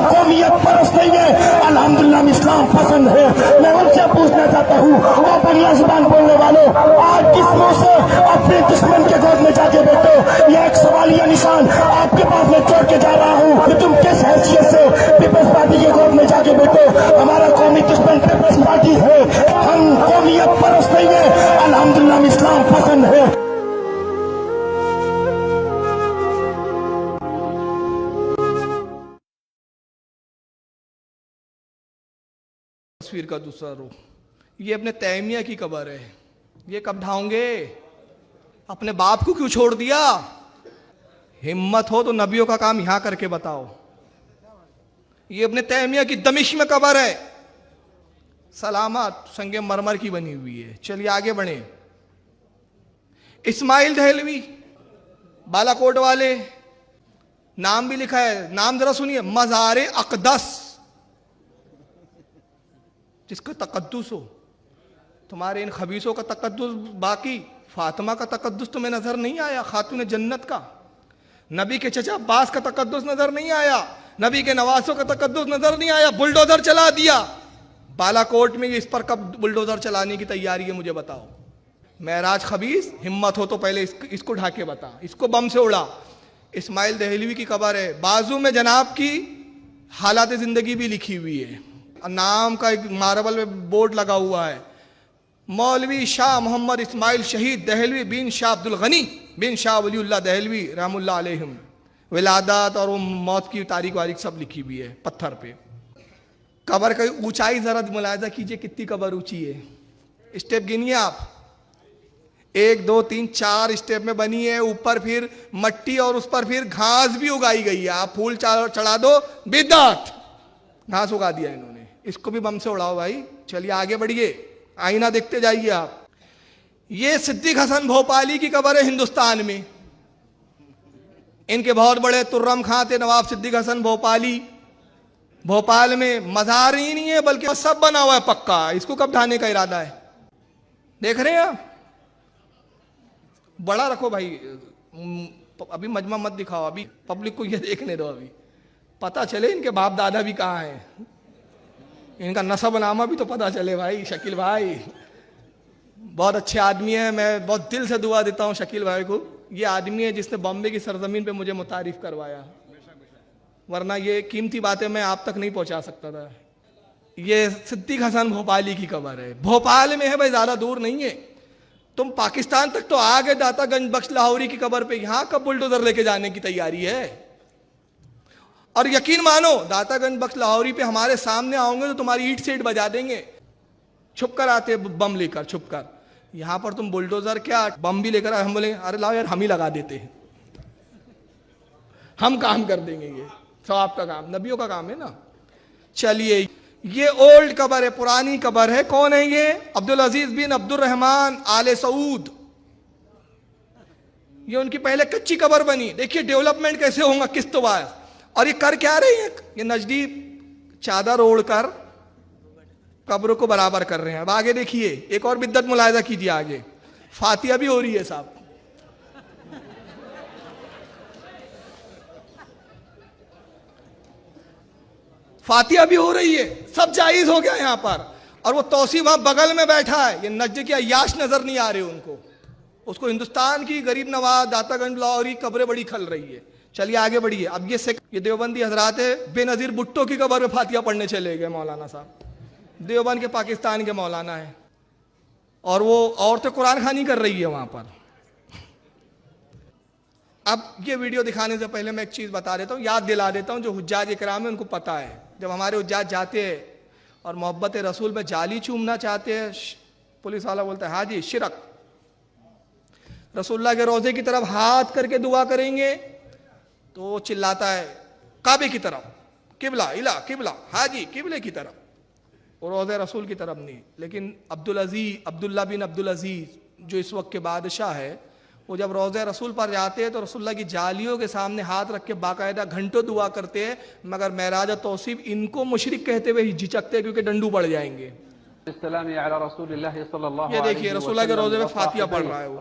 कौमियत परस्त नहीं है, अल्हम्दुलिल्लाह हम इस्लाम पसंद है। मैं उनसे पूछना चाहता हूँ, वो बंगला जुबान बोलने वालों, आज किस मुंह से अपने दुश्मन के गोद में जाके बैठो? यह एक सवालिया निशान आपके पास में छोड़ के जा रहा हूँ कि तुम किस हैसियत से पीपल्स पार्टी के गोद में जाके बैठो? हमारा कौमी दुश्मन पीपल्स पार्टी है, हम कौमियत परस्त नहीं है, अल्हम्दुलिल्लाह हम इस्लाम पसंद है। तस्वीर का दूसरा रूप, ये अपने तैमिया की कब्र है। ये कब ढाओगे? अपने बाप को क्यों छोड़ दिया? हिम्मत हो तो नबियों का काम यहां करके बताओ। ये अपने तैमिया की दमिश्क में कब्र है, सलामत संगे मरमर की बनी हुई है। चलिए आगे बढ़े। इस्माइल दहलवी बालाकोट वाले, नाम भी लिखा है, नाम जरा सुनिए, मज़ार अक़दस, जिसका तकद्दुस हो। तुम्हारे इन खबीसों का तकद्दुस बाकी, फातिमा का तकद्दुस तुम्हें नजर नहीं आया, खातून जन्नत का। नबी के चचा अब्बास का तकद्दुस नजर नहीं आया, नबी के नवासों का तकद्दुस नजर नहीं आया। बुलडोजर चला दिया बालाकोट में। इस पर कब बुलडोजर चलाने की तैयारी है मुझे बताओ? महराज खबीस, हिम्मत हो तो पहले इसको ढाके बता, इसको बम से उड़ा। इस्माइल दहलवी की कब्र है, बाजू में जनाब की हालात जिंदगी भी लिखी हुई है, नाम का एक मार्बल में बोर्ड लगा हुआ है, मौलवी शाह मोहम्मद इस्माइल शहीद दहलवी बिन शाह अब्दुल गनी बिन शाह वलीउल्लाह दहलवी रहमुल्लाह अलैहिम। विलादत और वो मौत की तारीख वारीख सब लिखी हुई है पत्थर पे। कब्र की ऊंचाई जरा मुलाहिजा कीजिए, कितनी कब्र ऊंची है। स्टेप गिनिए आप, 1 2 3 4 स्टेप में बनी है। ऊपर फिर मट्टी और उस पर फिर घास भी उगाई गई है। आप फूल चढ़ा दो, बिदअत, घास उगा दिया इन्होंने। इसको भी बम से उड़ाओ भाई। चलिए आगे बढ़िए, आईना देखते जाइए आप। ये सिद्दीक हसन भोपाली की कब्र है हिंदुस्तान में। इनके बहुत बड़े तुर्रम खां थे, नवाब सिद्दीक हसन भोपाली। भोपाल में मज़ार ही नहीं है बल्कि सब बना हुआ है पक्का। इसको कब ढाने का इरादा है? देख रहे हैं आप? बड़ा रखो भाई, अभी मजमा मत दिखाओ, अभी पब्लिक को ये देखने दो, अभी पता चले इनके बाप दादा भी कहाँ हैं, इनका नसब नामा भी तो पता चले भाई। शकील भाई बहुत अच्छे आदमी है, मैं बहुत दिल से दुआ देता हूँ शकील भाई को। ये आदमी है जिसने बॉम्बे की सरजमीन पे मुझे मुतारिफ करवाया, वरना ये कीमती बातें मैं आप तक नहीं पहुंचा सकता था। ये सिद्दीक हसन भोपाली की कब्र है, भोपाल में है भाई, ज्यादा दूर नहीं है। तुम पाकिस्तान तक तो आ गए, दातागंज बख्श लाहौरी की कब्र पे, यहां कब बुलडोजर लेके जाने की तैयारी है? और यकीन मानो, दातागंज बख्श लाहौरी पे हमारे सामने आओगे तो तुम्हारी ईट सेट बजा देंगे। छुप कर आते बम लेकर, छुप कर। यहां पर तुम बुलडोजर क्या बम भी लेकर आए, हम बोले अरे लाओ यार हम ही लगा देते हैं, हम काम कर देंगे, ये सवाब का काम, नबियों का काम है ना। चलिए, ये ओल्ड कब्र है, पुरानी कब्र है। कौन है ये? अब्दुल अजीज बिन अब्दुल रहमान आले सऊद। ये उनकी पहले कच्ची कब्र बनी। देखिए डेवलपमेंट कैसे होगा किस्तवार। और ये कर क्या रहे हैं? ये नजदीक चादर ओढ़कर कब्र को बराबर कर रहे हैं। अब आगे देखिए, एक और बिद्दत मुलाहिजा कीजिए आगे। फातिहा भी हो रही है साहब, फातिहा भी हो रही है, सब जायज हो गया यहां पर। और वो तौसी वहां बगल में बैठा है, ये नजद के अय्याश नजर नहीं आ रहे उनको। उसको हिंदुस्तान की गरीब नवाज दातागंज लाहौरी कब्रें बड़ी खल रही है। चलिए आगे बढ़िए। अब ये देवबंदी हजरात है, बेनजीर भुट्टो की कब्र में फातिहा पढ़ने चले गए मौलाना साहब। देवबंद के पाकिस्तान के मौलाना है, और वो औरतें कुरान खानी कर रही है वहां पर। अब ये वीडियो दिखाने से पहले मैं एक चीज बता देता हूँ, याद दिला देता हूँ, जो हुज्जाज इकराम है उनको पता है। जब हमारे हुज्जाज जाते हैं और मोहब्बत रसूल में जाली चूमना चाहते हैं, पुलिस वाला बोलता है हाँ जी शिरक। रसूलुल्लाह के रोजे की तरफ हाथ करके दुआ करेंगे तो वो चिल्लाता है काबे की तरफ, किबला इला किबला, हाँ जी किबले की तरफ, और रोज़े रसूल की तरफ नहीं। लेकिन अब्दुल्ला बिन अब्दुल अजीज जो इस वक्त के बादशाह है, वो जब रोज़े रसूल पर जाते हैं तो रसूलुल्लाह की जालियों के सामने हाथ रख के बाकायदा घंटों दुआ करते हैं, मगर महराज तौसीब इनको मुशरिक कहते हुए झिझकते हैं क्योंकि डंडू पड़ जाएंगे। ये देखिए रसूलुल्लाह के रोज़े में फातिहा पढ़ रहा है वो।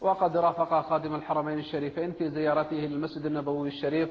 वक़द रफ़क़ ख़ादिम अल-हरमैन अश-शरीफ़ैन फ़ी ज़ियारतिही लिल-मस्जिद अन-नबवी अश-शरीफ़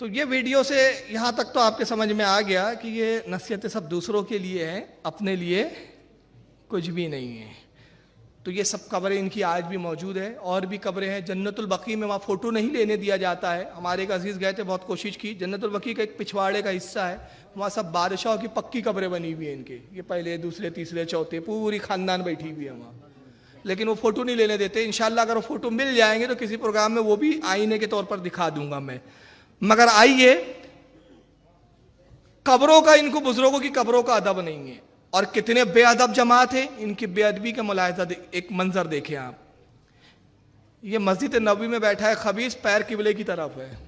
तो ये वीडियो से यहाँ तक तो आपके समझ में आ गया कि ये नसीहतें सब दूसरों के लिए हैं, अपने लिए कुछ भी नहीं है। तो ये सब कब्रें इनकी आज भी मौजूद है, और भी कब्रें हैं। जन्नतुल बकी में वहाँ फ़ोटो नहीं लेने दिया जाता है। हमारे एक अजीज़ गए थे, बहुत कोशिश की। जन्नतुल बकी का एक पिछवाड़े का हिस्सा है, वहाँ सब बादशाहों की पक्की कब्रें बनी हुई हैं इनके। ये पहले, दूसरे, तीसरे, चौथे, पूरी ख़ानदान बैठी हुई है वहाँ, लेकिन वो फ़ोटो नहीं लेने देते। इंशाल्लाह अगर वो फ़ोटो मिल जाएंगे तो किसी प्रोग्राम में वो भी आईने के तौर पर दिखा दूंगा मैं। मगर आइए, कब्रों का, इनको बुजुर्गों की कब्रों का अदब नहीं है। और कितने बेअदब जमात है, इनकी बेअदबी का मुलाहिजा एक मंजर देखें आप। ये मस्जिद नबवी में बैठा है खबीस, पैर किबले की तरफ है,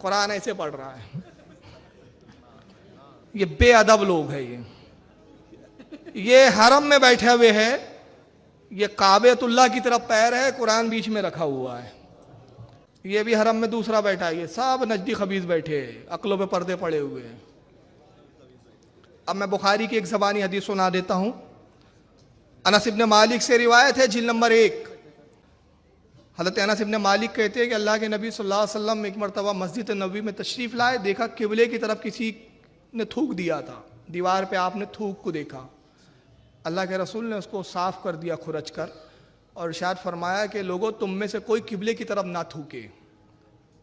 कुरान ऐसे पढ़ रहा है। ये बेअदब लोग हैं। ये हरम में बैठे हुए हैं, ये काबेतुल्लाह की तरफ पैर है, कुरान बीच में रखा हुआ है। ये भी हरम में दूसरा बैठा है। ये सब नजदी खबीस बैठे हैं, अक्लों पे पर्दे पड़े हुए हैं। अब मैं बुखारी की एक ज़बानी हदीस सुना देता हूं। अनस इब्न मालिक से रिवायत है, जिल्द नंबर 1। हज़रत अनस इब्न मालिक कहते हैं कि अल्लाह के नबी सल्लल्लाहु अलैहि वसल्लम एक मरतबा मस्जिद नबवी में तशरीफ़ लाए, देखा किबले की तरफ किसी ने थूक दिया था, दीवार पे आपने थूक को देखा। अल्लाह के रसूल ने उसको साफ़ कर दिया खुरच कर, और इरशाद फरमाया कि लोगों, तुम में से कोई किबले की तरफ ना थूके,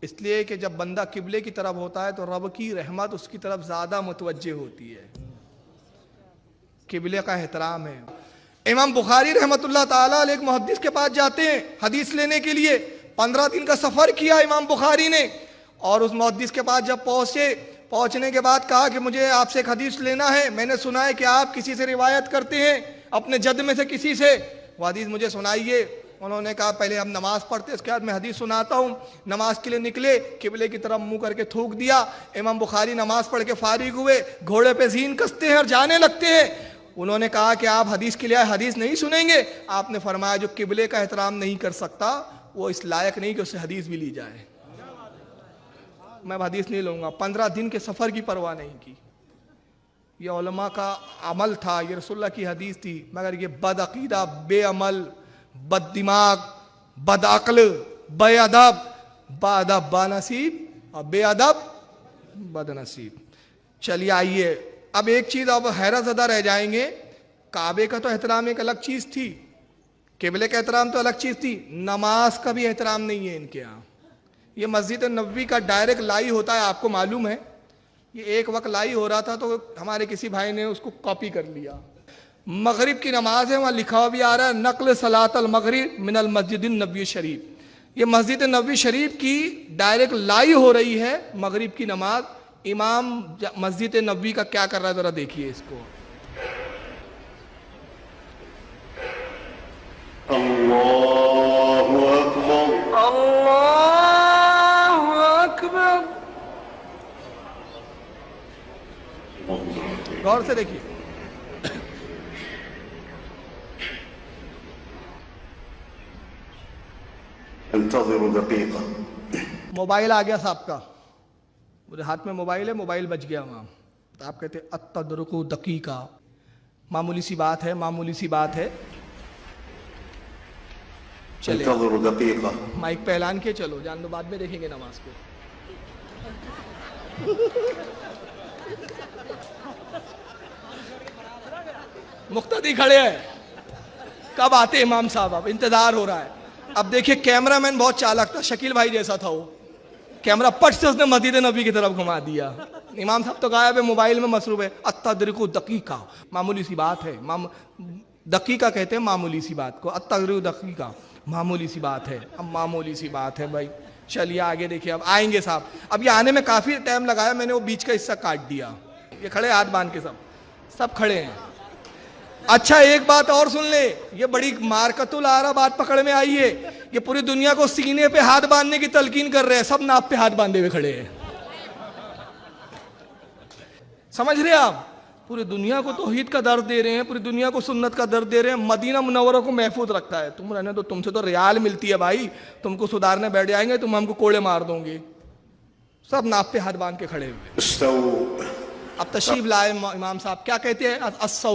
इसलिए कि जब बंदा किबले की तरफ होता है तो रब की रहमत उसकी तरफ ज़्यादा मुतवज्जे होती है। किबले का एहतराम है। इमाम बुखारी रहमतुल्लाह ताला अलैह एक मुहद्दिस के पास जाते हैं हदीस लेने के लिए। 15 दिन का सफ़र किया इमाम बुखारी ने, और उस मुहद्दिस के पास जब पहुँचे, पहुँचने के बाद कहा कि मुझे आपसे एक हदीस लेना है, मैंने सुना है कि आप किसी से रिवायत करते हैं, अपने जद में से किसी से, वो हदीस मुझे सुनाइए। उन्होंने कहा पहले हम नमाज पढ़ते, उसके बाद मैं हदीस सुनाता हूँ। नमाज के लिए निकले, किबले की तरफ मुंह करके थूक दिया। इमाम बुखारी नमाज पढ़ के फारिग हुए, घोड़े पे जीन कसते हैं और जाने लगते हैं। उन्होंने कहा कि आप हदीस के लिए हदीस नहीं सुनेंगे। आपने फरमाया जो किबले का एहतराम नहीं कर सकता वो इस लायक नहीं कि उससे हदीस भी ली जाए। मैं हदीस नहीं लूँगा। 15 दिन के सफ़र की परवाह नहीं की। ये उलमा का अमल था, ये रसूलुल्लाह की हदीस थी। मगर ये बदअकीदा, बेअमल, बद दिमाग, बदअक्ल, बेअदब, बाअदब बानसीब और बेअदब बदनसीब। चलिए आइए, अब एक चीज़ अब हैरत ज़दा रह जाएंगे। काबे का तो एहतराम एक अलग चीज़ थी, किबले का एहतराम तो अलग चीज़ थी, नमाज का भी एहतराम नहीं है इनके यहाँ। ये मस्जिद नबवी का डायरेक्ट लाई होता है, आपको मालूम है। ये एक वक्त लाई हो रहा था तो हमारे किसी भाई ने उसको कॉपी कर लिया। मगरिब की नमाज है, वहाँ लिखा हुआ भी आ रहा है नक़ल सलातल मगरिब मिनल मस्जिदिन नबवी शरीफ। ये मस्जिद नबवी शरीफ की डायरेक्ट लाई हो रही है मगरिब की नमाज। इमाम मस्जिद नबवी का क्या कर रहा है, ज़रा देखिए इसको। अल्लाहु अकबर, अल्लाहु अकबर। गौर से देखिए। इंतज़िरु दक़ीक़ा। मोबाइल आ गया साहब का, मेरे हाथ में मोबाइल है, मोबाइल बच गया वहाँ। तो आप कहते अत्तदरुकु दक़ीक़ा, मामूली सी बात है, मामूली सी बात है। चले इंतज़िरु दक़ीक़ा। माइक पे ऐलान के चलो, जान दो, बाद में देखेंगे नमाज को। मुक्तदी खड़े हैं, कब आते इमाम साहब, अब इंतजार हो रहा है। अब देखिए कैमरामैन बहुत चालाक था, शकील भाई जैसा था वो। कैमरा पट से उसने मस्जिद नबी की तरफ घुमा दिया। इमाम साहब तो गायब है, मोबाइल में मसरूफ है। अत्तदरुकु दक़ीक़ा, मामूली सी बात है। दक़ीक़ा कहते हैं मामूली सी बात को, अत्तदरुकु दक़ीक़ा मामूली सी बात है। अब मामूली सी बात है भाई। चलिए आगे देखिए, अब आएंगे साहब। अब ये आने में काफ़ी टाइम लगाया, मैंने वो बीच का हिस्सा काट दिया। ये खड़े हाथ बांध के, सब खड़े हैं। अच्छा एक बात और सुन ले, ये बड़ी मारकतुल आरा बात पकड़ में आई है। ये पूरी दुनिया को सीने पे हाथ बांधने की तलकीन कर रहे हैं, सब नाप पे हाथ बांधे हुए खड़े हैं। समझ रहे आप? पूरी दुनिया को तौहीद का दर्द दे रहे हैं, पूरी दुनिया को सुन्नत का दर्द दे रहे हैं। मदीना मुनव्वरा को महफूज रखता है। तुम रहने दो, तुमसे तो रियाल मिलती है भाई, तुमको सुधारने बैठ जाएंगे, तुम हमको कोड़े मार दोगे। सब नाप पे हाथ बांध के खड़े हुए। अब तशरीफ लाए इमाम साहब, क्या कहते हैं? अस्सौ